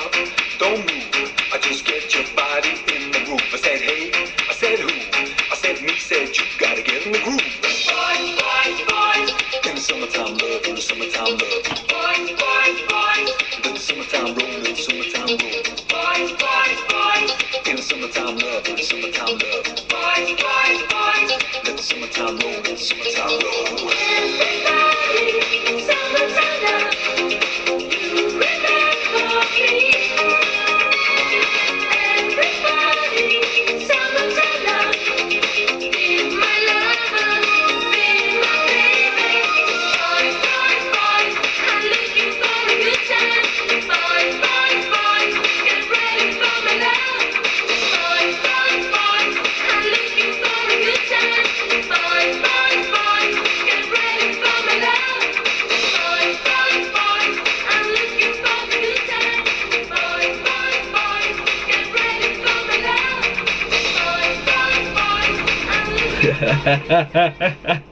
out, don't move. I just get your body in the groove. I said hey, I said who? I said me, said you gotta get in the groove. Boys, boys, boys. In the summertime love, in the summertime love. Boys, boys, boys. Let the summertime roll, let the summertime roll. Boys, boys, boys. In the summertime love, in the summertime love. Boys, boys, boys. Let the summertime roll, let the summertime roll. Everybody, summertime love. You remember me. Everybody, summertime love. Be my lover, be my baby. Boys, boys, boys, I'm looking for a good time. Boys, boys, boys, get ready for my love. Boys, boys, boys, I'm looking for a good time. Boys, boys, boys, get ready for my love. Boys, boys, boys, I'm looking for a good time. Boys, boys, boys, get ready for my love. Boys, boys, boys, I'm looking